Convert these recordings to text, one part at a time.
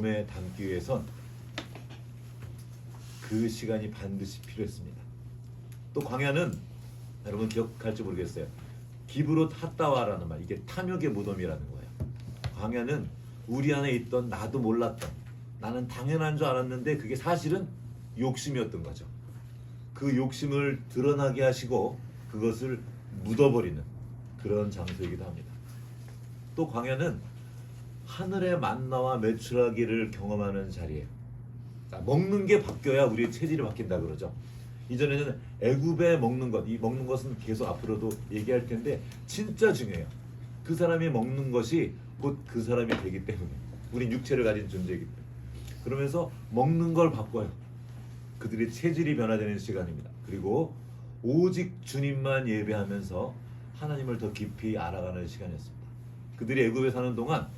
몸에 담기 위해선 그 시간이 반드시 필요했습니다. 또 광야는 여러분 기억할지 모르겠어요. 기브롯 핫다와라는 말, 이게 탐욕의 무덤이라는 거예요. 광야는 우리 안에 있던 나도 몰랐던, 나는 당연한 줄 알았는데 그게 사실은 욕심이었던 거죠. 그 욕심을 드러나게 하시고 그것을 묻어버리는 그런 장소이기도 합니다. 또 광야는 하늘의 만나와 메추라기를 경험하는 자리예요. 자, 먹는 게 바뀌어야 우리의 체질이 바뀐다 그러죠. 이전에는 애굽에 먹는 것, 이 먹는 것은 계속 앞으로도 얘기할 텐데 진짜 중요해요. 그 사람이 먹는 것이 곧 그 사람이 되기 때문에, 우린 육체를 가진 존재이기 때문에. 그러면서 먹는 걸 바꿔요. 그들의 체질이 변화되는 시간입니다. 그리고 오직 주님만 예배하면서 하나님을 더 깊이 알아가는 시간이었습니다. 그들이 애굽에 사는 동안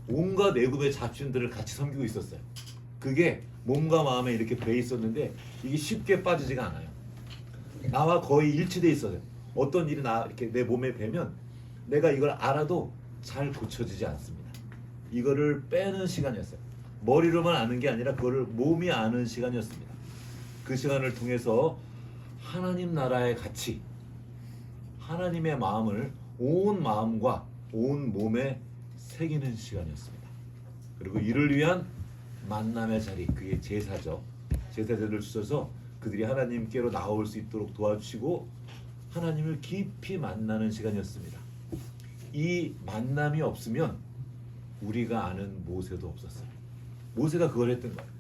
온갖 애굽의 잡신들을 같이 섬기고 있었어요. 그게 몸과 마음에 이렇게 배 있었는데 이게 쉽게 빠지지가 않아요. 나와 거의 일치돼 있어요. 어떤 일이 이렇게 내 몸에 배면 내가 이걸 알아도 잘 고쳐지지 않습니다. 이거를 빼는 시간이었어요. 머리로만 아는 게 아니라 그거를 몸이 아는 시간이었습니다. 그 시간을 통해서 하나님 나라의 가치, 하나님의 마음을 온 마음과 온 몸에 새기는 시간이었습니다. 그리고 이를 위한 만남의 자리, 그게 제사죠. 제사제를 주셔서 그들이 하나님께로 나올 수 있도록 도와주시고 하나님을 깊이 만나는 시간이었습니다. 이 만남이 없으면 우리가 아는 모세도 없었어요. 모세가 그걸 했던 거예요.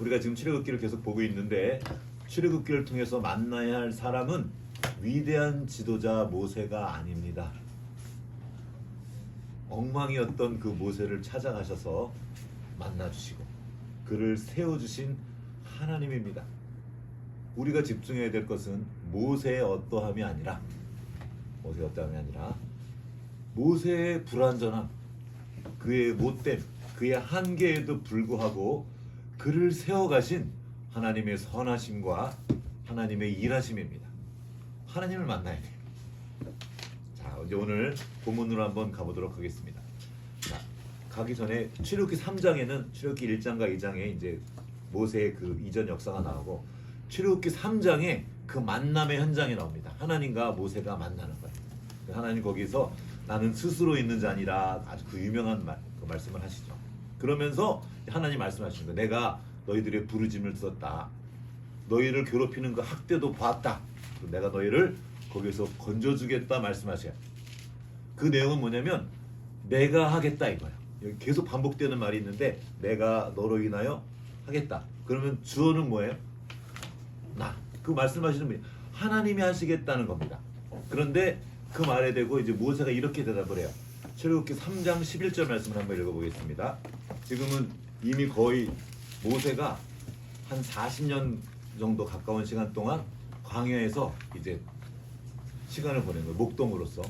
우리가 지금 출애굽기를 계속 보고 있는데 출애굽기를 통해서 만나야 할 사람은 위대한 지도자 모세가 아닙니다. 엉망이었던 그 모세를 찾아가셔서 만나주시고 그를 세워주신 하나님입니다. 우리가 집중해야 될 것은 모세의 어떠함이 아니라 모세의 불완전함, 그의 못됨, 그의 한계에도 불구하고 그를 세워가신 하나님의 선하심과 하나님의 일하심입니다. 하나님을 만나야 돼요. 자, 이제 오늘 본문으로 한번 가보도록 하겠습니다. 자, 가기 전에 출애굽기 3장에는 출애굽기 1장과 2장에 이제 모세의 그 이전 역사가 나오고 출애굽기 3장에 그 만남의 현장이 나옵니다. 하나님과 모세가 만나는 거예요. 하나님 거기서 나는 스스로 있는 자 아니라 아주 그 유명한 그 말씀을 하시죠. 그러면서 하나님 말씀하시는 거예요. 내가 너희들의 부르짐을 들었다. 너희를 괴롭히는 그 학대도 봤다. 내가 너희를 거기서 건져주겠다 말씀하셔요. 그 내용은 뭐냐면 내가 하겠다 이거예요. 여기 계속 반복되는 말이 있는데 내가 너로 인하여 하겠다. 그러면 주어는 뭐예요? 나. 그 말씀하시는 분이 하나님이 하시겠다는 겁니다. 그런데 그 말에 대고 이제 모세가 이렇게 대답을 해요. 출애굽기 3장 11절 말씀을 한번 읽어보겠습니다. 지금은 이미 거의 모세가 한 40년 정도 가까운 시간 동안 광야에서 이제 시간을 보낸 거예요. 목동으로서.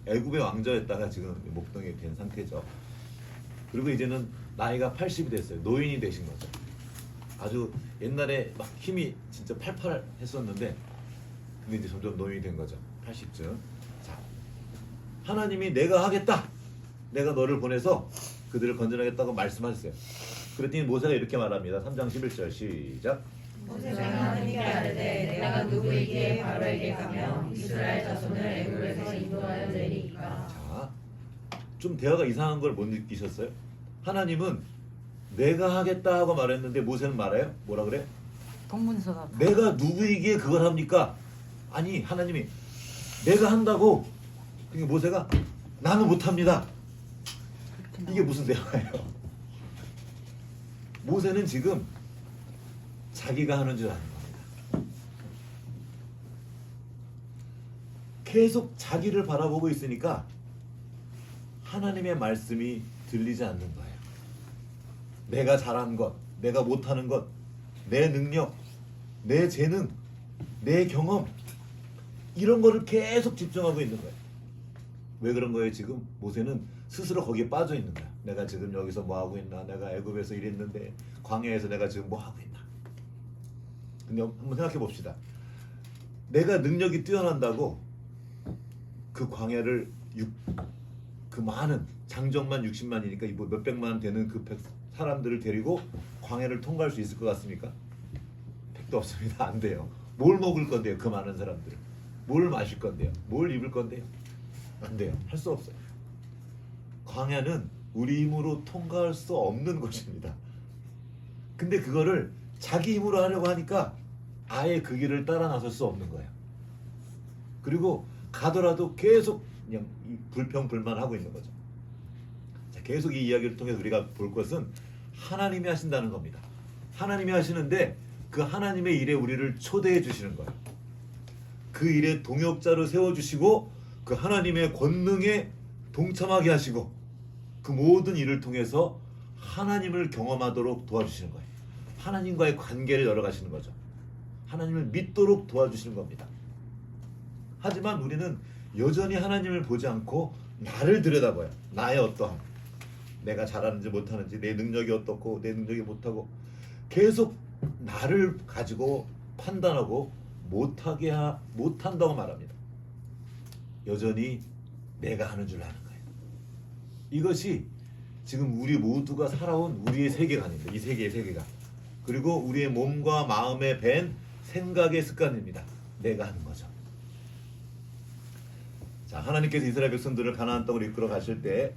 애굽의 왕자였다가 지금 목동이 된 상태죠. 그리고 이제는 나이가 80이 됐어요. 노인이 되신 거죠. 아주 옛날에 막 힘이 진짜 팔팔했었는데 근데 이제 점점 노인이 된 거죠. 80쯤. 자, 하나님이 내가 하겠다. 내가 너를 보내서 그들을 건져내겠다고 말씀하셨어요. 그랬더니 모세가 이렇게 말합니다. 3장 11절 시작. 모세가 하나님께 아뢰되 내가 누구에게 바로에게 가며 이스라엘 자손을 애굽에서 인도하여 내리이까. 자, 좀 대화가 이상한 걸 못 느끼셨어요? 하나님은 내가 하겠다 하고 말했는데 모세는 말해요? 뭐라 그래? 공문서가 내가 누구에게 그걸 합니까? 아니 하나님이 내가 한다고. 그러니까 모세가 나는 못합니다. 이게 무슨 대화예요? 모세는 지금 자기가 하는 줄 아는 겁니다. 계속 자기를 바라보고 있으니까 하나님의 말씀이 들리지 않는 거예요. 내가 잘하는 것, 내가 못하는 것, 내 능력, 내 재능, 내 경험, 이런 거를 계속 집중하고 있는 거예요. 왜 그런 거예요? 지금 모세는 스스로 거기에 빠져 있는 거야. 내가 지금 여기서 뭐 하고 있나? 내가 애굽에서 이랬는데 광야에서 내가 지금 뭐 하고 있나? 근데 한번 생각해 봅시다. 내가 능력이 뛰어난다고 그 광야를 그 많은 장정만 60만이니까 뭐 몇백만 되는 그 사람들을 데리고 광야를 통과할 수 있을 것 같습니까? 택도 없습니다. 안 돼요. 뭘 먹을 건데요? 그 많은 사람들을. 뭘 마실 건데요? 뭘 입을 건데요? 안 돼요. 할 수 없어요. 광야는 우리 힘으로 통과할 수 없는 곳입니다. 근데 그거를 자기 힘으로 하려고 하니까 아예 그 길을 따라 나설 수 없는 거예요. 그리고 가더라도 계속 그냥 불평불만하고 있는 거죠. 자, 계속 이 이야기를 통해서 우리가 볼 것은 하나님이 하신다는 겁니다. 하나님이 하시는데 그 하나님의 일에 우리를 초대해 주시는 거예요. 그 일에 동역자로 세워주시고 그 하나님의 권능에 동참하게 하시고 그 모든 일을 통해서 하나님을 경험하도록 도와주시는 거예요. 하나님과의 관계를 열어가시는 거죠. 하나님을 믿도록 도와주시는 겁니다. 하지만 우리는 여전히 하나님을 보지 않고 나를 들여다봐요. 나의 어떠함, 내가 잘하는지 못하는지, 내 능력이 어떻고 내 능력이 못하고 계속 나를 가지고 판단하고 못한다고 말합니다. 여전히 내가 하는 줄 아는 거예요. 이것이 지금 우리 모두가 살아온 우리의 세계관입니다. 이 세계의 세계관. 그리고 우리의 몸과 마음에 밴 생각의 습관입니다. 내가 하는 거죠. 자, 하나님께서 이스라엘 백성들을 가나안 땅으로 이끌어 가실 때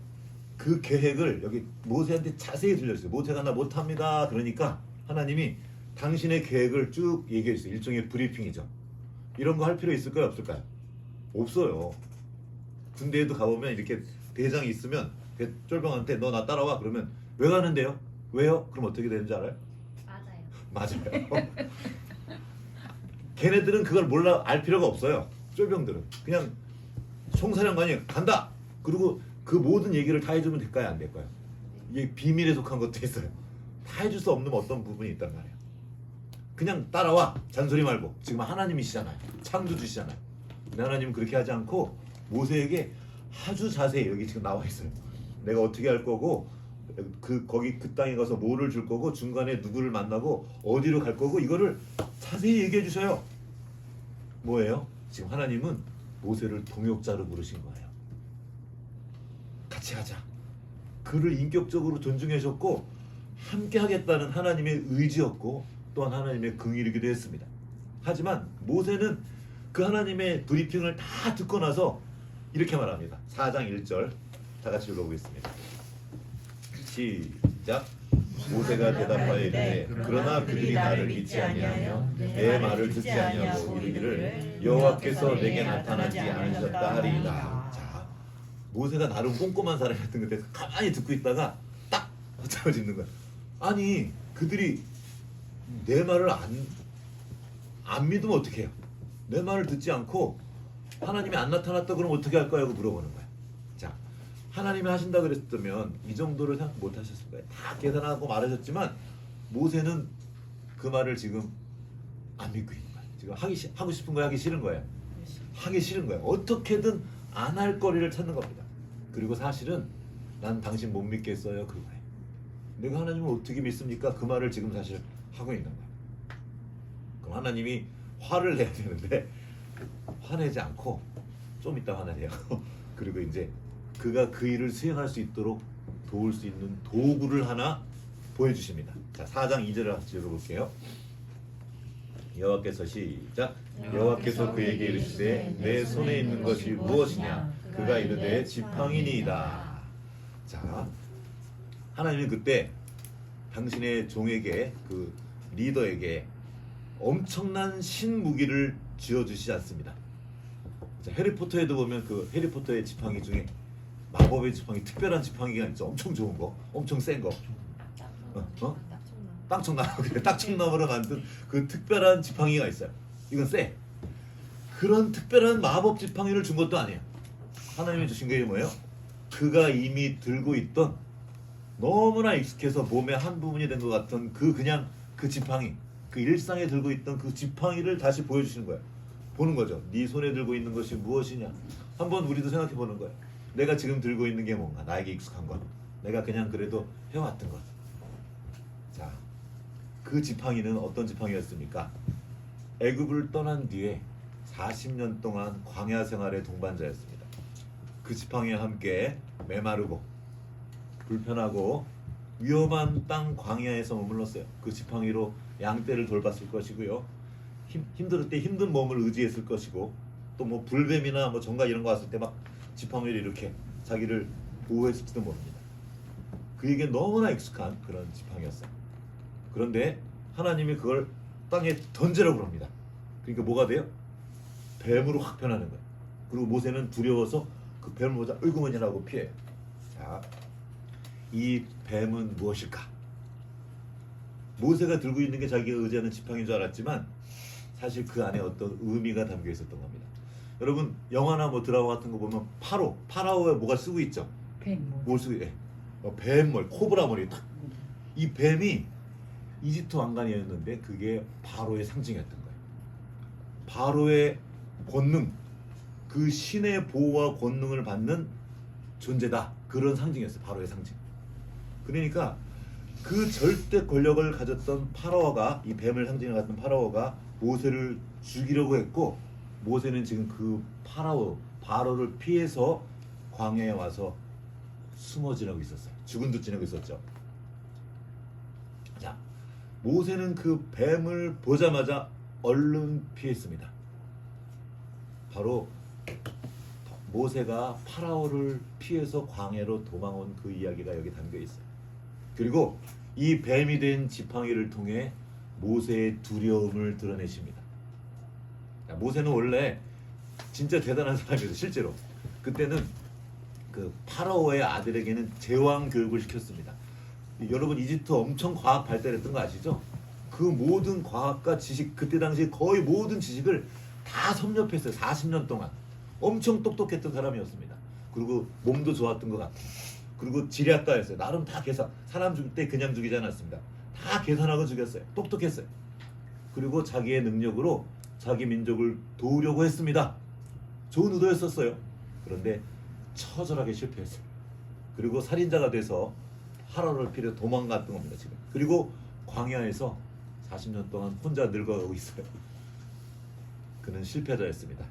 그 계획을 여기 모세한테 자세히 들려주세요. 모세가 나 못합니다. 그러니까 하나님이 당신의 계획을 쭉 얘기해 주세요. 일종의 브리핑이죠. 이런 거 할 필요 있을까요? 없을까요? 없어요. 군대에도 가보면 이렇게 대장이 있으면 쫄병한테 너 나 따라와 그러면 왜 가는데요? 왜요? 그럼 어떻게 되는지 알아요? 맞아요. 걔네들은 그걸 몰라 알 필요가 없어요. 쫄병들은 그냥 총사령관이 간다. 그리고 그 모든 얘기를 다 해주면 될까요? 안 될까요? 이게 비밀에 속한 것도 있어요. 다 해줄 수 없는 어떤 부분이 있단 말이에요. 그냥 따라와. 잔소리 말고. 지금 하나님이시잖아요. 창조주시잖아요. 근데 하나님은 그렇게 하지 않고 모세에게 아주 자세히 여기 지금 나와 있어요. 내가 어떻게 할 거고 거기 그 땅에 가서 뭐를 줄 거고 중간에 누구를 만나고 어디로 갈 거고 이거를 자세히 얘기해 주셔요. 뭐예요? 지금 하나님은 모세를 동역자로 부르신 거예요. 같이 하자. 그를 인격적으로 존중해 줬고 함께 하겠다는 하나님의 의지였고 또한 하나님의 긍휼이기도 했습니다. 하지만 모세는 그 하나님의 브리핑을 다 듣고 나서 이렇게 말합니다. 4장 1절 다 같이 읽어보겠습니다. 시작. 모세가 대답하여 이르되 그러나 그들이 나를 믿지 아니하며 내 말을 듣지 아니하고 이르기를 여호와께서 내게 나타나지 않으셨다 하리이다. 자, 모세가 나름 꼼꼼한 사람이었던 건데 가만히 듣고 있다가 딱 헛잡아짓는 거야. 아니 그들이 내 말을 안 믿으면 어떻게 해요? 내 말을 듣지 않고 하나님이 안 나타났다 그러면 어떻게 할까요? 하고 물어보는 거야. 자, 하나님이 하신다 그랬으면 이 정도를 생각 못 하셨을 거예요. 다 계산하고 말하셨지만 모세는 그 말을 지금 안 믿고 있는 거예요. 지금 하고 싶은 거 하기 싫은 거예요. 하기 싫은 거예요. 어떻게든 안 할 거리를 찾는 겁니다. 그리고 사실은 난 당신 못 믿겠어요. 그거예요. 내가 하나님을 어떻게 믿습니까? 그 말을 지금 사실 하고 있는 거예요. 그럼 하나님이 화를 내야 되는데 화내지 않고 좀 이따 화내요. 그리고 이제 그가 그 일을 수행할 수 있도록 도울 수 있는 도구를 하나 보여주십니다. 자, 4장 2절을 같이 읽어볼게요. 여호와께서 시작. 여호와께서 그에게 이르시되 내 손에 있는 것이 무엇이냐? 그가 이르되 지팡이니이다. 자, 하나님은 그때 당신의 종에게 그 리더에게 엄청난 신무기를 쥐어주시지 않습니다. 자, 해리포터에도 보면 그 해리포터의 지팡이 중에 마법의 지팡이, 특별한 지팡이가 있죠. 엄청 좋은 거, 엄청 센 거. 땅청나무. 그래, 땅청나무로 만든 그 특별한 지팡이가 있어요. 이건 쎄. 그런 특별한 마법 지팡이를 준 것도 아니에요. 하나님이 주신 게 뭐예요? 그가 이미 들고 있던 너무나 익숙해서 몸의 한 부분이 된 것 같은 그냥 그 지팡이, 그 일상에 들고 있던 그 지팡이를 다시 보여주시는 거예요. 보는 거죠. 네 손에 들고 있는 것이 무엇이냐. 한번 우리도 생각해 보는 거예요. 내가 지금 들고 있는 게 뭔가, 나에게 익숙한 것, 내가 그냥 그래도 해왔던 것. 자, 그 지팡이는 어떤 지팡이였습니까? 애굽을 떠난 뒤에 40년 동안 광야 생활의 동반자였습니다. 그 지팡이와 함께 메마르고 불편하고 위험한 땅 광야에서 머물렀어요. 그 지팡이로 양떼를 돌봤을 것이고요. 힘들 때 힘든 몸을 의지했을 것이고, 또 뭐 불뱀이나 뭐 정가 이런 거 왔을 때 막 지팡이를 이렇게 자기를 보호했을지도 모릅니다. 그에게 너무나 익숙한 그런 지팡이였어요. 그런데 하나님이 그걸 땅에 던지라고 합니다. 그러니까 뭐가 돼요? 뱀으로 확 변하는 거예요. 그리고 모세는 두려워서 그 뱀을 보자 으이구머니라고 피해요. 자, 이 뱀은 무엇일까? 모세가 들고 있는 게 자기가 의지하는 지팡이인 줄 알았지만 사실 그 안에 어떤 의미가 담겨 있었던 겁니다. 여러분 영화나 뭐 드라마 같은 거 보면 파라오에 뭐가 쓰고 있죠? 뭘 쓰고 있 뱀머리, 코브라 머리 탁. 이 뱀이 이집트 왕관이었는데 그게 바로의 상징이었던 거예요. 바로의 권능, 그 신의 보호와 권능을 받는 존재다. 그런 상징이었어요. 바로의 상징. 그러니까 그 절대 권력을 가졌던 파라오가, 이 뱀을 상징해 갔던 파라오가 모세를 죽이려고 했고, 모세는 지금 그 바로를 피해서 광야에 와서 숨어 지내고 있었어요. 죽은 듯 지내고 있었죠. 자, 모세는 그 뱀을 보자마자 얼른 피했습니다. 바로 모세가 파라오를 피해서 광야로 도망온 그 이야기가 여기 담겨 있어요. 그리고 이 뱀이 된 지팡이를 통해 모세의 두려움을 드러내십니다. 모세는 원래 진짜 대단한 사람이었어요. 실제로 그때는 그 파라오의 아들에게는 제왕 교육을 시켰습니다. 여러분 이집트 엄청 과학 발달했던 거 아시죠? 그 모든 과학과 지식, 그때 당시 거의 모든 지식을 다 섭렵했어요. 40년 동안 엄청 똑똑했던 사람이었습니다. 그리고 몸도 좋았던 것 같아요. 그리고 지략가였어요. 나름 다 계산, 사람 죽일 때 그냥 죽이지 않았습니다. 다 계산하고 죽였어요. 똑똑했어요. 그리고 자기의 능력으로 자기 민족을 도우려고 했습니다. 좋은 의도였었어요. 그런데 처절하게 실패했어요. 그리고 살인자가 돼서 파라오를 피해 도망갔던 겁니다. 지금. 그리고 광야에서 40년 동안 혼자 늙어가고 있어요. 그는 실패자였습니다.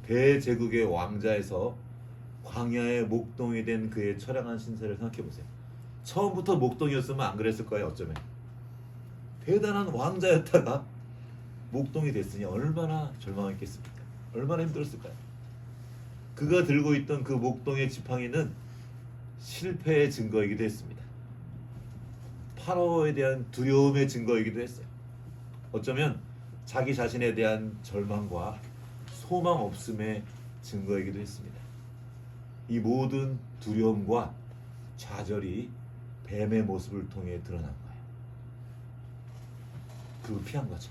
대제국의 왕자에서 광야의 목동이 된 그의 처량한 신세를 생각해 보세요. 처음부터 목동이었으면 안 그랬을 거예요. 어쩌면 대단한 왕자였다가 목동이 됐으니 얼마나 절망했겠습니까? 얼마나 힘들었을까요? 그가 들고 있던 그 목동의 지팡이는 실패의 증거이기도 했습니다. 파라오에 대한 두려움의 증거이기도 했어요. 어쩌면 자기 자신에 대한 절망과 소망 없음의 증거이기도 했습니다. 이 모든 두려움과 좌절이 뱀의 모습을 통해 드러난 거예요. 그리고 피한 거죠.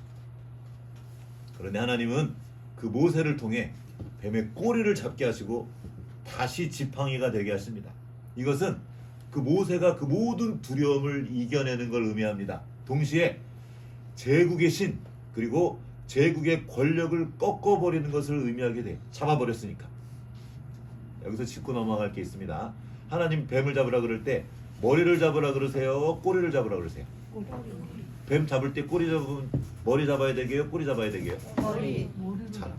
그런데 하나님은 그 모세를 통해 뱀의 꼬리를 잡게 하시고 다시 지팡이가 되게 하십니다. 이것은 그 모세가 그 모든 두려움을 이겨내는 걸 의미합니다. 동시에 제국의 신, 그리고 제국의 권력을 꺾어버리는 것을 의미하게 돼. 잡아버렸으니까. 여기서 짚고 넘어갈 게 있습니다. 하나님 뱀을 잡으라 그럴 때 머리를 잡으라 그러세요? 꼬리를 잡으라 그러세요? 뱀 잡을 때 꼬리 잡으면 머리 잡아야 되게요? 꼬리 잡아야 되게요? 머리. 잘.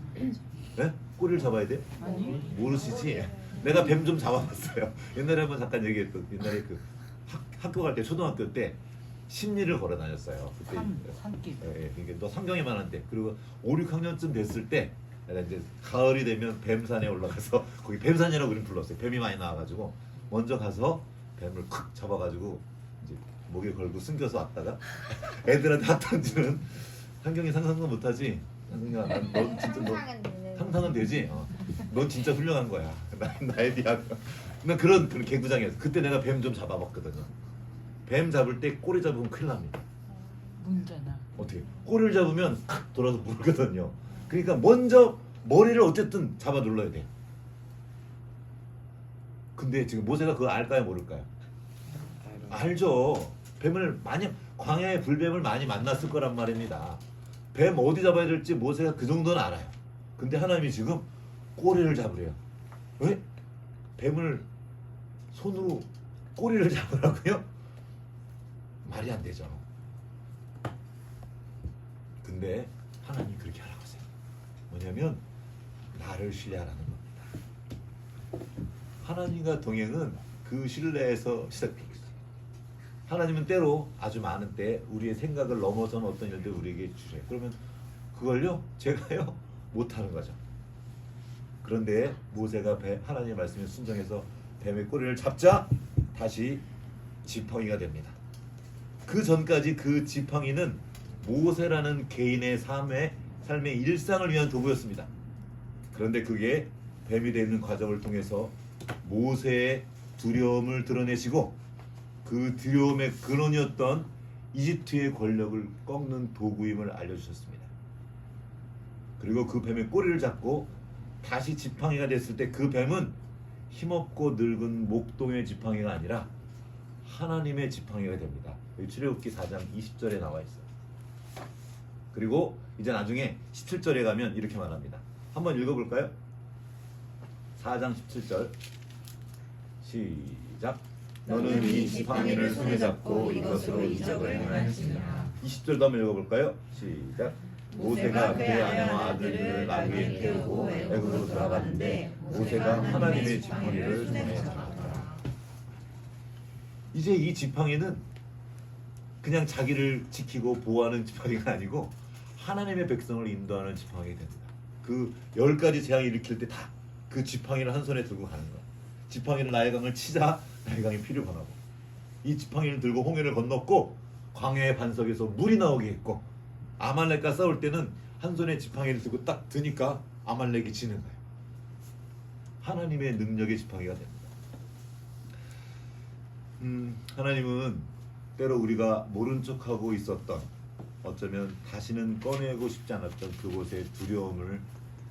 네? 꼬리를 잡아야 돼? 아니. 모르시지? 내가 뱀 좀 잡아봤어요. 옛날에 한번 잠깐 얘기했던, 옛날에 그 학교 갈 때, 초등학교 때 심리를 걸어 다녔어요. 그때 산길. 예, 그러니까 너 성경에만 한데, 그리고 5, 6학년쯤 됐을 때 내가 이제 가을이 되면 뱀산에 올라가서 거기 뱀산이라고 이름 불렀어요. 뱀이 많이 나와가지고 먼저 가서 뱀을 콱 잡아가지고 이제 목에 걸고 숨겨서 왔다가 애들한테 학 던지는. 상경이 상상도 못하지. 상경아, 넌 진짜 너 상상은 되지. 넌 진짜 훌륭한 거야. 나에 비하면. 난 그런 개구장이었어. 그때 내가 뱀 좀 잡아봤거든요. 뱀 잡을 때 꼬리 잡으면 큰일 납니다. 문제나. 어떻게? 꼬리를 잡으면 칵 돌아서 물거든요. 그러니까 먼저 머리를 어쨌든 잡아 눌러야 돼. 근데 지금 모세가 그거 알까요, 모를까요? 알죠. 뱀을 많이, 광야의 불뱀을 많이 만났을 거란 말입니다. 뱀 어디 잡아야 될지 모세가 그 정도는 알아요. 근데 하나님이 지금 꼬리를 잡으래요. 왜? 뱀을 손으로 꼬리를 잡으라고요? 말이 안 되죠. 근데 하나님이 그렇게 하라고 하세요. 뭐냐면 나를 신뢰하라는 겁니다. 하나님과 동행은 그 신뢰에서 시작되고 있어요. 하나님은 때로 아주 많은 때 우리의 생각을 넘어서는 어떤 일들 우리에게 주셔요. 그러면 그걸요 제가요 못하는 거죠. 그런데 모세가 하나님의 말씀에 순종해서 뱀의 꼬리를 잡자 다시 지팡이가 됩니다. 그 전까지 그 지팡이는 모세라는 개인의 삶의 일상을 위한 도구였습니다. 그런데 그게 뱀이 되는 과정을 통해서 모세의 두려움을 드러내시고 그 두려움의 근원이었던 이집트의 권력을 꺾는 도구임을 알려주셨습니다. 그리고 그 뱀의 꼬리를 잡고 다시 지팡이가 됐을 때 그 뱀은 힘없고 늙은 목동의 지팡이가 아니라 하나님의 지팡이가 됩니다. 여기 출애굽기 4장 20절에 나와 있어요. 그리고 이제 나중에 17절에 가면 이렇게 말합니다. 한번 읽어볼까요? 4장 17절 시작. 너는 이 지팡이를 손에 잡고 이것으로 이적을 행할지니라. 20절도 한번 읽어볼까요? 시작. 모세가 그의 아내와 아들을 나귀에 태우고 애굽으로 들어갔는데 모세가 하나님의 지팡이를 손에 잡았더라. 이제 이 지팡이는 그냥 자기를 지키고 보호하는 지팡이가 아니고 하나님의 백성을 인도하는 지팡이가 됩니다. 그 10가지 재앙을 일으킬 때 다 그 지팡이를 한 손에 들고 가는 거예요. 지팡이를 나일강을 치자 나일강이 피를 번하고, 이 지팡이를 들고 홍해를 건넜고 광야의 반석에서 물이 나오게 했고, 아말렉과 싸울 때는 한 손에 지팡이를 들고 딱 드니까 아말렉이 지는 거예요. 하나님의 능력의 지팡이가 됩니다. 하나님은 때로 우리가 모른 척하고 있었던, 어쩌면 다시는 꺼내고 싶지 않았던 그곳의 두려움을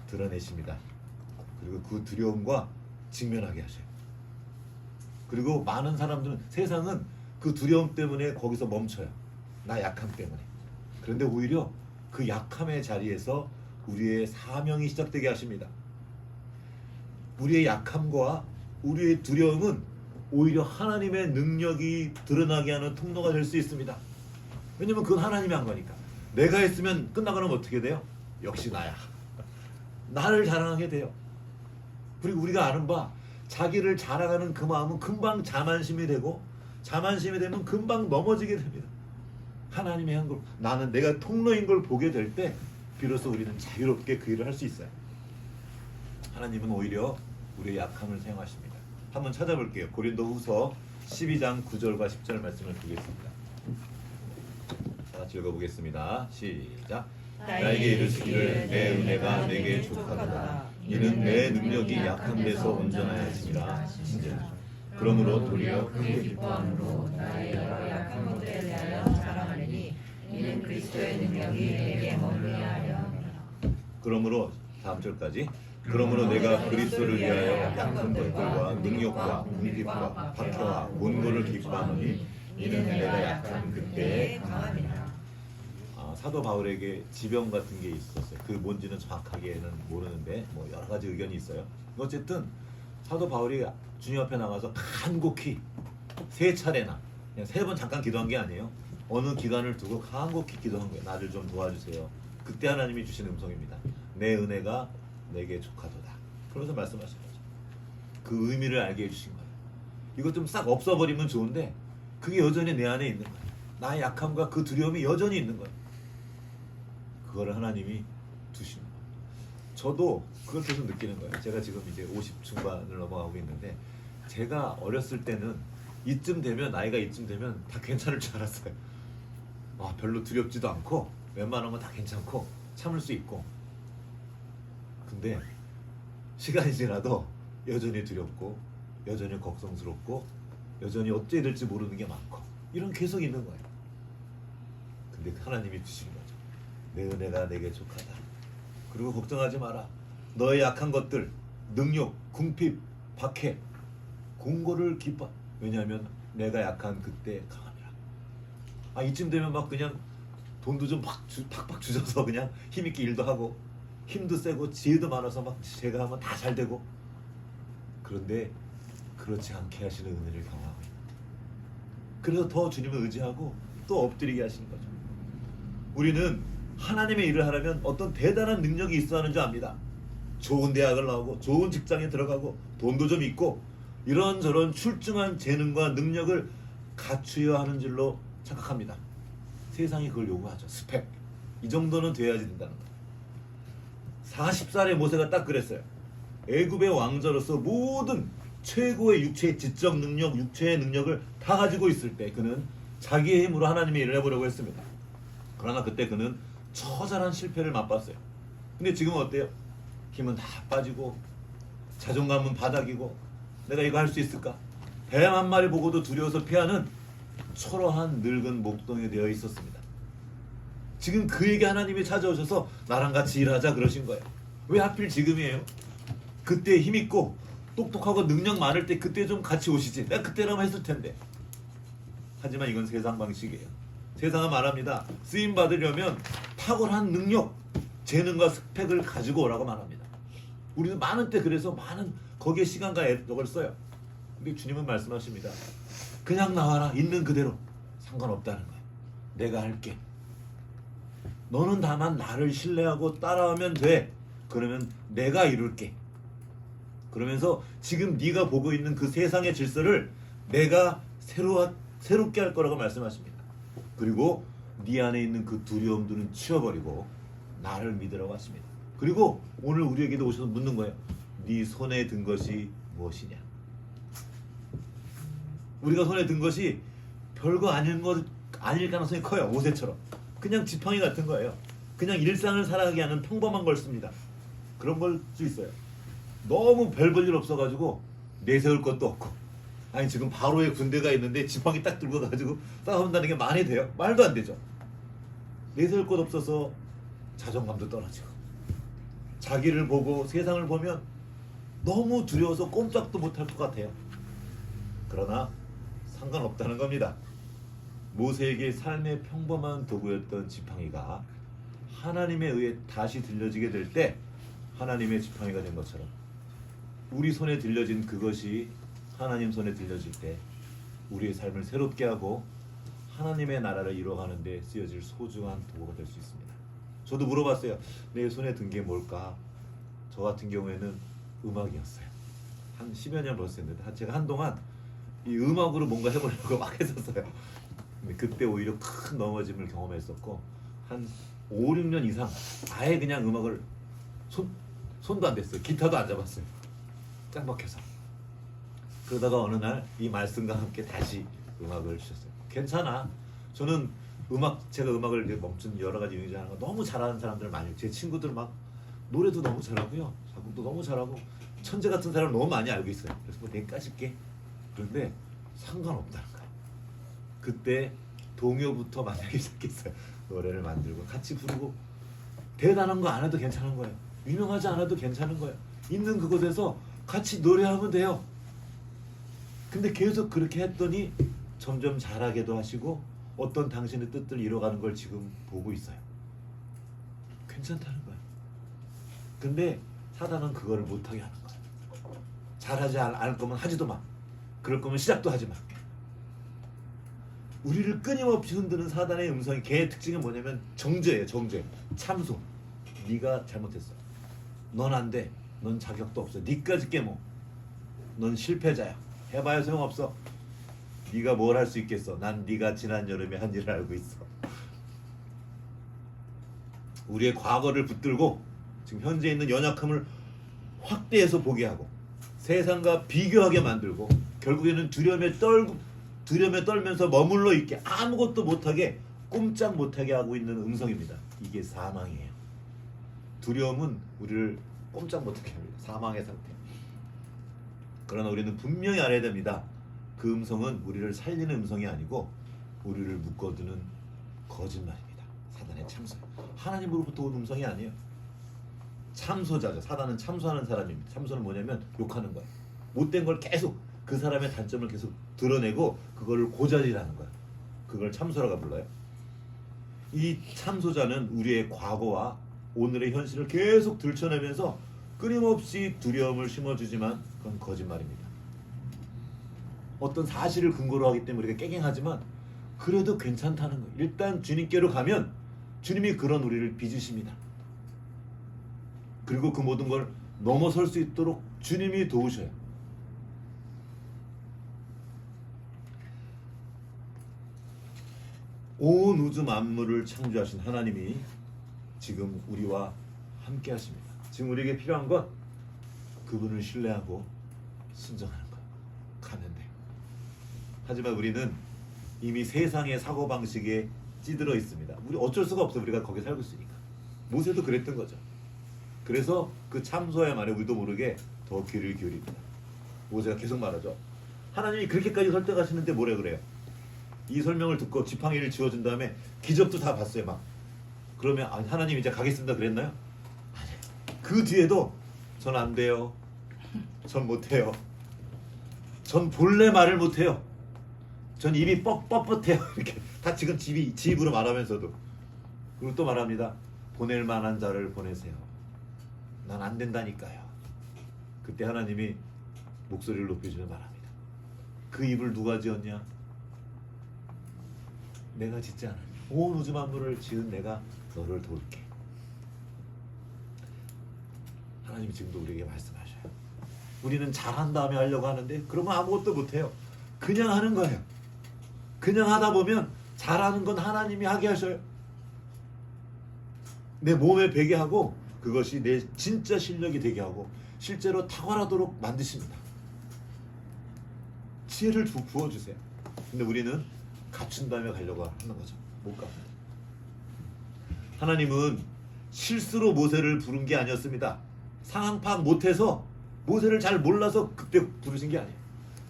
드러내십니다. 그리고 그 두려움과 직면하게 하셔요. 그리고 많은 사람들은, 세상은 그 두려움 때문에 거기서 멈춰요. 나 약함 때문에. 그런데 오히려 그 약함의 자리에서 우리의 사명이 시작되게 하십니다. 우리의 약함과 우리의 두려움은 오히려 하나님의 능력이 드러나게 하는 통로가 될 수 있습니다. 왜냐면 그건 하나님이 한 거니까. 내가 했으면 끝나고 나면 어떻게 돼요? 역시 나야. 나를 자랑하게 돼요. 그리고 우리가 아는 바, 자기를 자랑하는 그 마음은 금방 자만심이 되고, 자만심이 되면 금방 넘어지게 됩니다. 하나님이 한 걸, 나는 내가 통로인 걸 보게 될 때 비로소 우리는 자유롭게 그 일을 할 수 있어요. 하나님은 오히려 우리의 약함을 사용하십니다. 한번 찾아볼게요. 고린도후서 12장 9절과 10절 말씀을 보겠습니다. 다 같이 읽어보겠습니다. 시작. 나에게 이르시기를 내 은혜가 내게 족하도다. 이는 내 능력이 약한 데서 온전하여 짐이라. 그러므로 도리어 크게 기뻐함으로 나의 여러 약한 것들에 대하여 자랑하리니 이는 그리스도의 능력이 내게 머무르게 하려 함이라. 그러므로 다음 절까지. 그러므로 내가 그리스도를 위하여 약한 것들과 능력과 궁핍과 박해와 곤고를 기뻐하노니 이는 내가 약한 그때에 강함이라. 사도 바울에게 지병 같은 게 있었어요. 그 뭔지는 정확하게는 모르는데 뭐 여러 가지 의견이 있어요. 어쨌든 사도 바울이 주님 앞에 나가서 간곡히 3차례나, 그냥 3번 잠깐 기도한 게 아니에요. 어느 기간을 두고 간곡히 기도한 거예요. 나를 좀 도와주세요. 그때 하나님이 주신 음성입니다. 내 은혜가 내게 족하도다. 그러면서 말씀하신 거죠. 그 의미를 알게 해주신 거예요. 이거 좀 싹 없어버리면 좋은데 그게 여전히 내 안에 있는 거예요. 나의 약함과 그 두려움이 여전히 있는 거예요. 그거를 하나님이 두시는 거예요. 저도 그걸 계속 느끼는 거예요. 제가 지금 이제 50 중반을 넘어가고 있는데, 제가 어렸을 때는 이쯤 되면, 나이가 이쯤 되면 다 괜찮을 줄 알았어요. 별로 두렵지도 않고 웬만한 건 다 괜찮고 참을 수 있고. 근데 시간이 지나도 여전히 두렵고 여전히 걱정스럽고 여전히 어찌해야 될지 모르는 게 많고, 이런 계속 있는 거예요. 근데 하나님이 주신 거죠. 내 은혜가 내게 족하다. 그리고 걱정하지 마라. 너의 약한 것들, 능력, 궁핍, 박해, 공고를 기뻐. 왜냐하면 내가 약한 그때 강함이라. 이쯤 되면 막 그냥 돈도 좀 팍팍 주셔서 그냥 힘있게 일도 하고, 힘도 세고 지혜도 많아서 막 제가 하면 다 잘 되고. 그런데 그렇지 않게 하시는 은혜를 경험하고 있는, 그래서 더 주님을 의지하고 또 엎드리게 하시는 거죠. 우리는 하나님의 일을 하려면 어떤 대단한 능력이 있어야 하는 줄 압니다. 좋은 대학을 나오고 좋은 직장에 들어가고 돈도 좀 있고 이런저런 출중한 재능과 능력을 갖추어야 하는 줄로 착각합니다. 세상이 그걸 요구하죠. 스펙. 이 정도는 돼야지 된다는 거예요. 40살의 모세가 딱 그랬어요. 애굽의 왕자로서 모든 최고의 육체의 지적 능력, 육체의 능력을 다 가지고 있을 때 그는 자기의 힘으로 하나님의 일을 해보려고 했습니다. 그러나 그때 그는 처절한 실패를 맛봤어요. 근데 지금은 어때요? 힘은 다 빠지고 자존감은 바닥이고 내가 이거 할 수 있을까? 뱀 한 마리 보고도 두려워서 피하는 초라한 늙은 목동이 되어 있었습니다. 지금 그에게 하나님이 찾아오셔서 나랑 같이 일하자 그러신 거예요. 왜 하필 지금이에요? 그때 힘있고 똑똑하고 능력 많을 때 그때 좀 같이 오시지. 내가 그때라면 했을 텐데. 하지만 이건 세상 방식이에요. 세상은 말합니다. 쓰임 받으려면 탁월한 능력, 재능과 스펙을 가지고 오라고 말합니다. 우리는 많은 때 그래서 많은 거기에 시간과 애덕을 써요. 근데 주님은 말씀하십니다. 그냥 나와라. 있는 그대로. 상관없다는 거예요. 내가 할게. 너는 다만 나를 신뢰하고 따라오면 돼. 그러면 내가 이룰게. 그러면서 지금 네가 보고 있는 그 세상의 질서를 내가 새롭게 할 거라고 말씀하십니다. 그리고 네 안에 있는 그 두려움들은 치워버리고 나를 믿으라고 하십니다. 그리고 오늘 우리에게도 오셔서 묻는 거예요. 네 손에 든 것이 무엇이냐? 우리가 손에 든 것이 별거 아닐 가능성이 커요. 모세처럼. 그냥 지팡이 같은 거예요. 그냥 일상을 살아가게 하는 평범한 걸 씁니다. 그런 걸 수 있어요. 너무 별 볼 일 없어가지고 내세울 것도 없고, 아니 지금 바로에 군대가 있는데 지팡이 딱 들고 가지고 싸운다는 게 말이 돼요? 말도 안 되죠. 내세울 것 없어서 자존감도 떨어지고 자기를 보고 세상을 보면 너무 두려워서 꼼짝도 못할 것 같아요. 그러나 상관없다는 겁니다. 모세에게 삶의 평범한 도구였던 지팡이가 하나님에 의해 다시 들려지게 될 때 하나님의 지팡이가 된 것처럼 우리 손에 들려진 그것이 하나님 손에 들려질 때 우리의 삶을 새롭게 하고 하나님의 나라를 이루어가는 데 쓰여질 소중한 도구가 될 수 있습니다. 저도 물어봤어요. 내 손에 든 게 뭘까? 저 같은 경우에는 음악이었어요. 한 10여 년 벌써 했는데 제가 한동안 이 음악으로 뭔가 해보려고 막 했었어요. 근데 그때 오히려 큰 넘어짐을 경험했었고 한 5, 6년 이상 아예 그냥 음악을 손도 안 댔어요. 기타도 안 잡았어요. 딱 막혀서. 그러다가 어느 날 이 말씀과 함께 다시 음악을 주셨어요. 괜찮아. 저는 제가 음악을 멈춘 여러 가지 이유 중에 하나가 너무 잘하는 사람들 많이, 제 친구들 막 노래도 너무 잘하고요, 작곡도 너무 잘하고 천재 같은 사람 너무 많이 알고 있어요. 그래서 뭐 내가 까줄게. 그런데 상관없다는 거예요. 그때 동요부터 만나기 시작했어요. 노래를 만들고 같이 부르고 대단한 거 안 해도 괜찮은 거예요. 유명하지 않아도 괜찮은 거예요. 있는 그곳에서 같이 노래하면 돼요. 근데 계속 그렇게 했더니 점점 잘하게도 하시고 어떤 당신의 뜻들을 이뤄가는 걸 지금 보고 있어요. 괜찮다는 거예요. 근데 사단은 그거를 못하게 하는 거예요. 잘하지 않을 거면 하지도 마. 그럴 거면 시작도 하지 마. 우리를 끊임없이 흔드는 사단의 음성이, 걔의 특징은 뭐냐면 정죄예요. 정죄. 참소. 네가 잘못했어. 넌 안 돼. 넌 자격도 없어. 네까지 깨모. 넌 실패자야. 해봐야 소용없어. 네가 뭘 할 수 있겠어. 난 네가 지난 여름에 한 일을 알고 있어. 우리의 과거를 붙들고 지금 현재 있는 연약함을 확대해서 보게 하고 세상과 비교하게 만들고 결국에는 두려움에 떨면서 머물러 있게 아무것도 못하게, 꼼짝 못하게 하고 있는 음성입니다. 이게 사망이에요. 두려움은 우리를 꼼짝 못하게 합니다. 사망의 상태. 그러나 우리는 분명히 알아야 됩니다. 그 음성은 우리를 살리는 음성이 아니고 우리를 묶어두는 거짓말입니다. 사단의 참소. 하나님으로부터 온 음성이 아니에요. 참소자죠. 사단은 참소하는 사람입니다. 참소는 뭐냐면 욕하는 거예요. 못된 걸 계속, 그 사람의 단점을 계속 드러내고 그거를 고자질하는 거예요. 그걸 참소라고 불러요. 이 참소자는 우리의 과거와 오늘의 현실을 계속 들춰내면서 끊임없이 두려움을 심어주지만 그건 거짓말입니다. 어떤 사실을 근거로 하기 때문에 우리가 깨갱하지만 그래도 괜찮다는 거예요. 일단 주님께로 가면 주님이 그런 우리를 빚으십니다. 그리고 그 모든 걸 넘어설 수 있도록 주님이 도우셔요. 온 우주 만물을 창조하신 하나님이 지금 우리와 함께 하십니다. 지금 우리에게 필요한 건 그분을 신뢰하고 순종하는 것. 가면 돼. 하지만 우리는 이미 세상의 사고방식에 찌들어 있습니다. 우리 어쩔 수가 없어. 우리가 거기 살고 있으니까. 모세도 그랬던 거죠. 그래서 그 참소의 말에 우리도 모르게 더 귀를 기울입니다. 모세가 계속 말하죠. 하나님이 그렇게까지 설득하시는데 뭐래 그래요? 이 설명을 듣고 지팡이를 쥐어준 다음에 기적도 다 봤어요. 막 그러면 하나님 이제 가겠습니다 그랬나요? 아니요. 그 뒤에도 전 안 돼요. 전 못해요. 전 본래 말을 못해요. 전 입이 뻣뻣해요. 이렇게 다 지금 지입으로 말하면서도. 그리고 또 말합니다. 보낼 만한 자를 보내세요. 난 안 된다니까요. 그때 하나님이 목소리를 높여주며 말합니다. 그 입을 누가 지었냐? 내가 짓지 않았냐. 온 우주 만물을 지은 내가 너를 도울게. 하나님이 지금도 우리에게 말씀하셔요. 우리는 잘한 다음에 하려고 하는데 그러면 아무것도 못해요. 그냥 하는 거예요. 그냥 하다 보면 잘하는 건 하나님이 하게 하셔요. 내 몸에 배게 하고 그것이 내 진짜 실력이 되게 하고 실제로 탁월하도록 만드십니다. 지혜를 부어주세요. 근데 우리는 갖춘 다음에 가려고 하는 거죠. 못 갑니다. 하나님은 실수로 모세를 부른 게 아니었습니다. 상황 파악 못해서 모세를 잘 몰라서 그때 부르신 게 아니에요.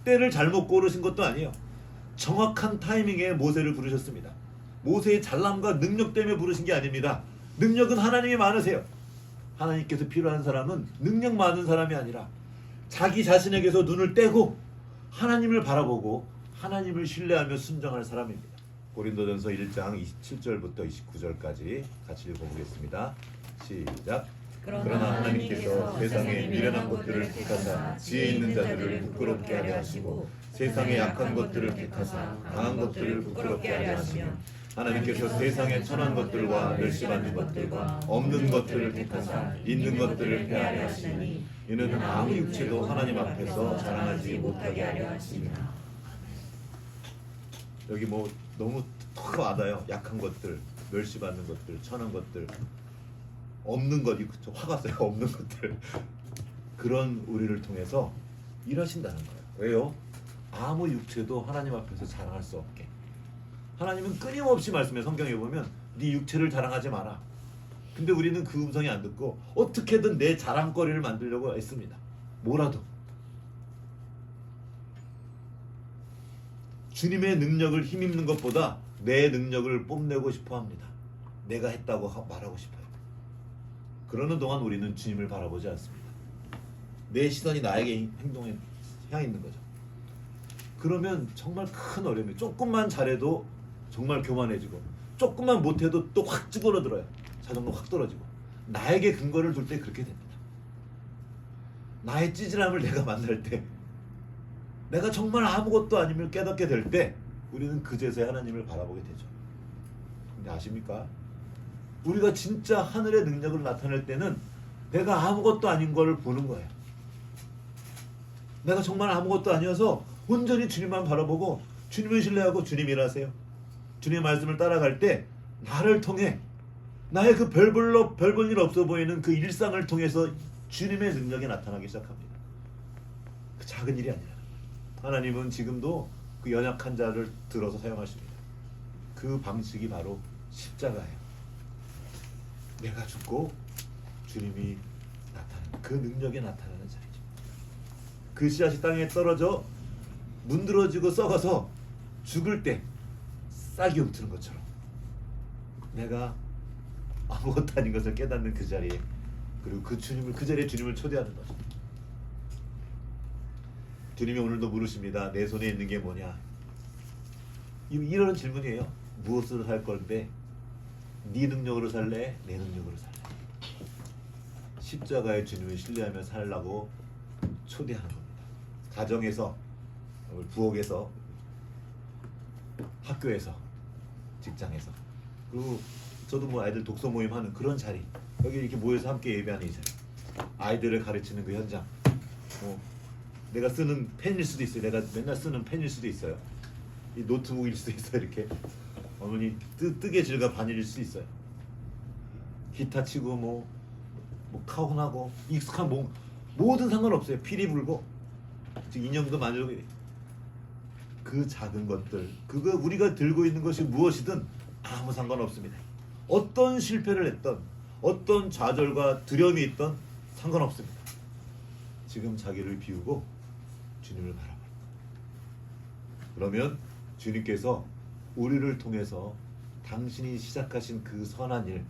때를 잘못 고르신 것도 아니에요. 정확한 타이밍에 모세를 부르셨습니다. 모세의 잘남과 능력 때문에 부르신 게 아닙니다. 능력은 하나님이 많으세요. 하나님께서 필요한 사람은 능력 많은 사람이 아니라 자기 자신에게서 눈을 떼고 하나님을 바라보고 하나님을 신뢰하며 순종할 사람입니다. 고린도전서 1장 27절부터 29절까지 같이 읽어보겠습니다. 시작. 그러나 하나님께서 세상의 미련한 것들을 택하사 지혜 있는 자들을 부끄럽게 하려 하시고 세상의 약한 것들을 택하사 강한 것들을 부끄럽게 하려 하시며 하나님께서 세상의 천한 것들과 멸시받는 것들과 없는 것들을 택하사 있는 것들을 폐하려 하시니 이는 아무 육체도 하나님 앞에서 자랑하지 못하게 하려 하십니다. 여기 뭐 너무 턱 와닿아요. 약한 것들, 멸시받는 것들, 천한 것들, 없는 것, 화가 써요. 없는 것들. 그런 우리를 통해서 일하신다는 거예요. 왜요? 아무 육체도 하나님 앞에서 자랑할 수 없게. 하나님은 끊임없이 말씀해. 성경에 보면 네 육체를 자랑하지 마라. 근데 우리는 그 음성이 안 듣고 어떻게든 내 자랑거리를 만들려고 했습니다. 뭐라도. 주님의 능력을 힘입는 것보다 내 능력을 뽐내고 싶어 합니다. 내가 했다고 말하고 싶어요. 그러는 동안 우리는 주님을 바라보지 않습니다. 내 시선이 나에게 행동에 향해 있는 거죠. 그러면 정말 큰 어려움이, 조금만 잘해도 정말 교만해지고 조금만 못해도 또 확 찌그러들어요. 자존감 확 떨어지고. 나에게 근거를 둘 때 그렇게 됩니다. 나의 찌질함을 내가 만날 때, 내가 정말 아무것도 아님을 깨닫게 될 때 우리는 그제서야 하나님을 바라보게 되죠. 근데 아십니까? 우리가 진짜 하늘의 능력을 나타낼 때는 내가 아무것도 아닌 걸 보는 거예요. 내가 정말 아무것도 아니어서 온전히 주님만 바라보고 주님을 신뢰하고 주님 일하세요. 주님의 말씀을 따라갈 때 나를 통해 나의 그 별 볼 일 없어 보이는 그 일상을 통해서 주님의 능력이 나타나기 시작합니다. 그 작은 일이 아니라 하나님은 지금도 그 연약한 자를 들어서 사용하십니다. 그 방식이 바로 십자가예요. 내가 죽고 주님이 나타나는, 그 능력이 나타나는 자리죠. 그 씨앗이 땅에 떨어져 문드러지고 썩어서 죽을 때 싹이 움트는 것처럼 내가 아무것도 아닌 것을 깨닫는 그 자리에, 그리고 그 자리에 주님을 초대하는 거죠. 주님이 오늘도 물으십니다. 내 손에 있는 게 뭐냐? 이런 질문이에요. 무엇으로 살 건데? 네 능력으로 살래? 내 능력으로 살래? 십자가의 주님을 신뢰하며 살라고 초대하는 겁니다. 가정에서, 부엌에서, 학교에서, 직장에서, 그리고 저도 뭐 아이들 독서 모임 하는 그런 자리, 여기 이렇게 모여서 함께 예배하는 이 자리, 아이들을 가르치는 그 현장, 내가 쓰는 펜일 수도 있어요. 내가 맨날 쓰는 펜일 수도 있어요. 이 노트북일 수도 있어요. 이렇게 어머니 뜨개질과 반일일 수 있어요. 기타 치고 카혼하고 익숙한 모든 상관없어요. 피리 불고 인형도 만들고. 그 작은 것들, 그거 우리가 들고 있는 것이 무엇이든 아무 상관없습니다. 어떤 실패를 했던, 어떤 좌절과 두려움이 있던 상관없습니다. 지금 자기를 비우고 주님을 바라봐요. 그러면 주님께서 우리를 통해서 당신이 시작하신 그 선한 일,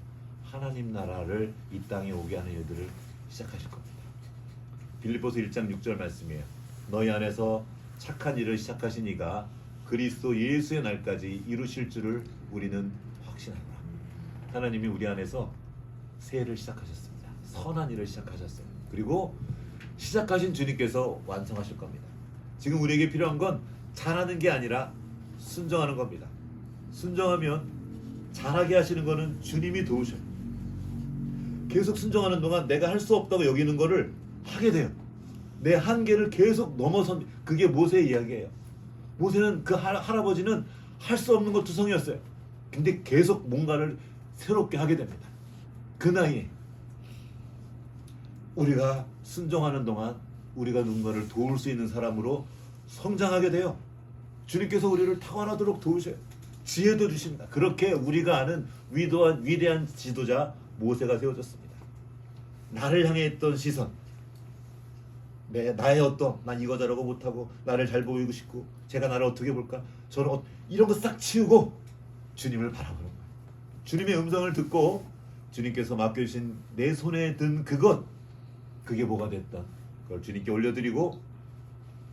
하나님 나라를 이 땅에 오게 하는 일들을 시작하실 겁니다. 빌립보서 1장 6절 말씀이에요. 너희 안에서 착한 일을 시작하신 이가 그리스도 예수의 날까지 이루실 줄을 우리는 확신하노라. 하나님이 우리 안에서 새 일을 시작하셨습니다. 선한 일을 시작하셨어요. 그리고 시작하신 주님께서 완성하실 겁니다. 지금 우리에게 필요한 건 잘하는 게 아니라 순종하는 겁니다. 순종하면 잘하게 하시는 거는 주님이 도우셔요. 계속 순종하는 동안 내가 할 수 없다고 여기는 거를 하게 돼요. 내 한계를 계속 넘어선, 그게 모세의 이야기예요. 모세는 그 할아버지는 할 수 없는 것 투성이었어요. 근데 계속 뭔가를 새롭게 하게 됩니다. 그 나이에 우리가 순종하는 동안 우리가 누군가를 도울 수 있는 사람으로 성장하게 돼요. 주님께서 우리를 타관하도록 도우셔요. 지혜도 주십니다. 그렇게 우리가 아는 위대한 지도자 모세가 세워졌습니다. 나를 향해 있던 시선, 나의 난 이거 잘하고 못하고 나를 잘 보이고 싶고 제가 나를 어떻게 볼까, 저는 이런 거 싹 치우고 주님을 바라보는 거예요. 주님의 음성을 듣고 주님께서 맡겨주신 내 손에 든 그게 뭐가 됐던 그걸 주님께 올려드리고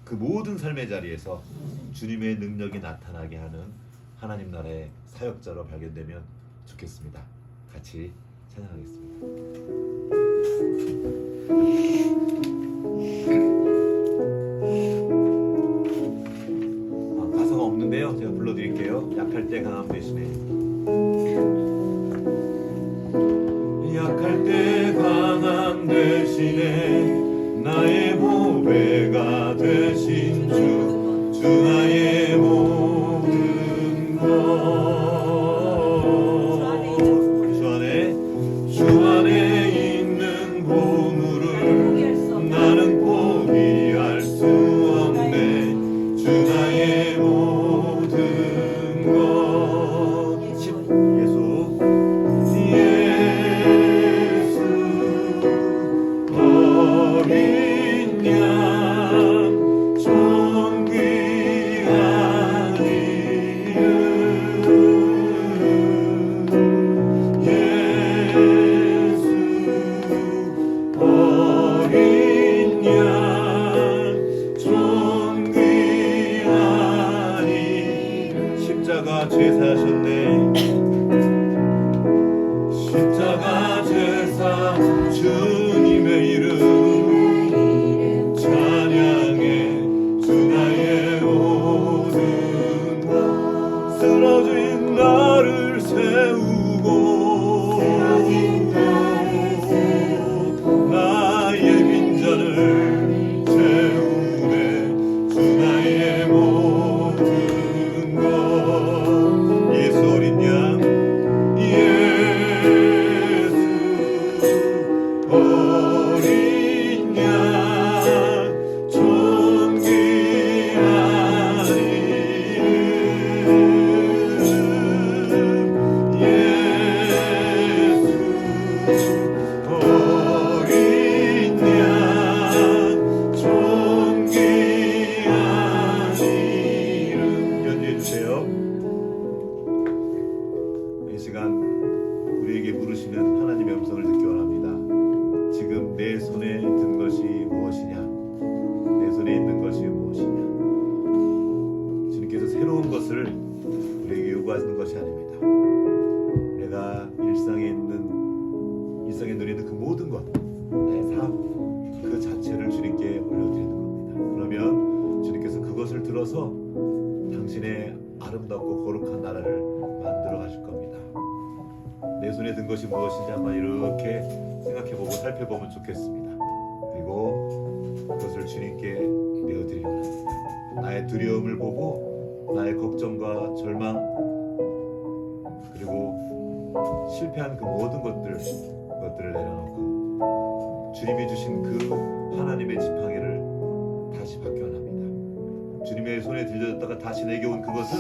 그 모든 삶의 자리에서 주님의 능력이 나타나게 하는 하나님 나라의 사역자로 발견되면 좋겠습니다. 같이 찬양하겠습니다. 가사가 없는데요, 제가 불러드릴게요. 약할 때 강함 대신에. 약할 때 강함 대신에 나의 보배가 되신 주 나의 모든 것. 주 안에 있는 보물을 나는 포기할 수 없네. 주 나의 모든 것. 예수 어린 양 존귀한 이름 예수 어린 양 존귀한 이름. 십자가 제사하셨네. 십자가 제사 주님의 이름 찬양해. 주 나의 모든 것. 쓰러진 나를 세우고 나의 빈잔을 채우네. 주 나의 모든 것. 예수 어린 양 예수 어린 양 존귀한 이름 예수 어린 양 존귀한 이름. 연주해 주세요. 이 시간 우리에게 부르시는 하나님의 음성을 듣기 원합니다. 지금 내 손에 든 것이 무엇이냐? 내 손에 있는 것이 무엇이냐? 주님께서 새로운 것을 우리에게 요구하시는 것이 아닙니다. 내가 일상에 누리는 그 모든 것, 내 삶, 그 자체를 주님께 올려드리는 겁니다. 그러면 주님께서 그것을 들어서 당신의 아름답고 거룩한 나라를 만들어 가실 겁니다. 내 손에 든 것이 무엇인지 한번 이렇게 생각해보고 살펴보면 좋겠습니다. 그리고 그것을 주님께 내어드리기 원합니다. 나의 두려움을 보고 나의 걱정과 절망, 실패한 그 모든 것들을 내려놓고 주님이 주신 그 하나님의 지팡이를 다시 받겨납니다. 주님의 손에 들려졌다가 다시 내게 온 그것은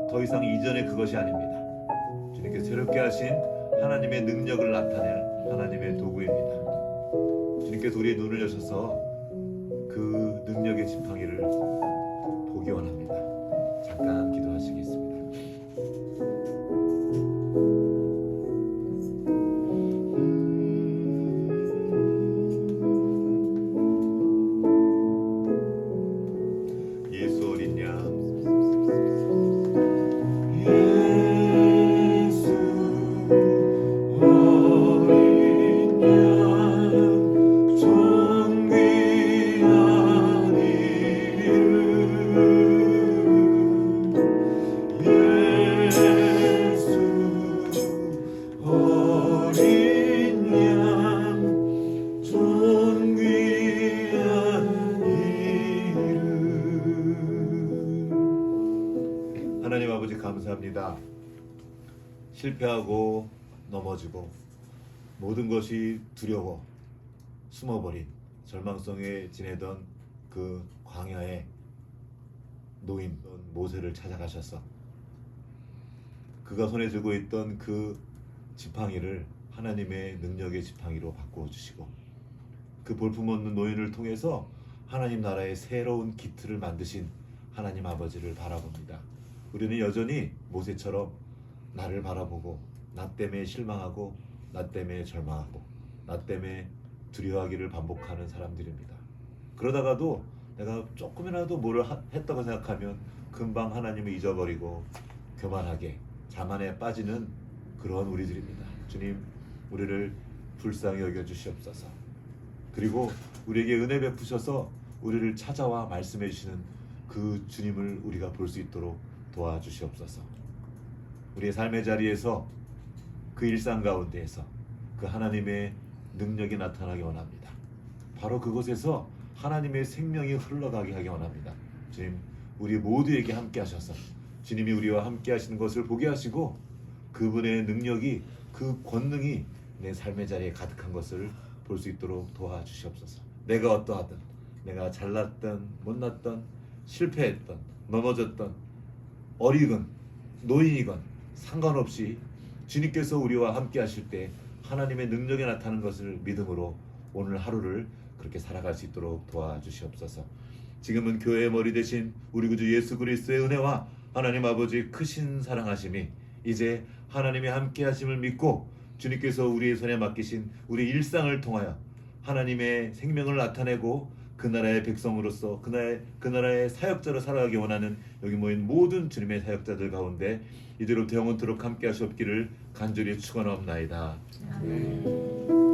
더 이상 이전의 그것이 아닙니다. 주님께 새롭게 하신 하나님의 능력을 나타낼 하나님의 도구입니다. 주님께서 우리의 눈을 여셔서 그 능력의 지팡이를 보기 원합니다. 잠깐 기도하시겠습니다. 예수 어린 양, 예수 어린 양, 존귀한 이름, 예수 어린 양, 존귀한 이름. 하나님 아버지 감사합니다. 실패하고 넘어지고 모든 것이 두려워 숨어버린 절망성에 지내던 그 광야에 놓인 모세를 찾아가셔서 그가 손에 쥐고 있던 그 지팡이를 하나님의 능력의 지팡이로 바꿔주시고 그 볼품없는 노인을 통해서 하나님 나라의 새로운 기틀을 만드신 하나님 아버지를 바라봅니다. 우리는 여전히 모세처럼 나를 바라보고 나 때문에 실망하고 나 때문에 절망하고 나 때문에 두려워하기를 반복하는 사람들입니다. 그러다가도 내가 조금이라도 뭐를 했다고 생각하면 금방 하나님을 잊어버리고 교만하게 자만에 빠지는 그런 우리들입니다. 주님, 우리를 불쌍히 여겨주시옵소서. 그리고 우리에게 은혜 베푸셔서 우리를 찾아와 말씀해 주시는 그 주님을 우리가 볼 수 있도록 도와주시옵소서. 우리의 삶의 자리에서 그 일상 가운데에서 그 하나님의 능력이 나타나기 원합니다. 바로 그곳에서 하나님의 생명이 흘러가게 하기 원합니다. 주님, 우리 모두에게 함께 하셔서 주님이 우리와 함께 하시는 것을 보게 하시고 그분의 능력이, 그 권능이 내 삶의 자리에 가득한 것을 볼 수 있도록 도와주시옵소서. 내가 어떠하든, 내가 잘났든 못났든 실패했든 넘어졌든 어리건 노인이건 상관없이 주님께서 우리와 함께 하실 때 하나님의 능력이 나타나는 것을 믿음으로 오늘 하루를 그렇게 살아갈 수 있도록 도와주시옵소서. 지금은 교회의 머리 대신 우리 구주 예수 그리스도의 은혜와 하나님 아버지의 크신 사랑하심이 이제 하나님의 함께 하심을 믿고 주님께서 우리의 손에 맡기신 우리 일상을 통하여 하나님의 생명을 나타내고 그 나라의 백성으로서 그 나라의 사역자로 살아가기 원하는 여기 모인 모든 주님의 사역자들 가운데 이대로부터 영원토록 함께 하시옵기를 간절히 축원하옵나이다. 아멘.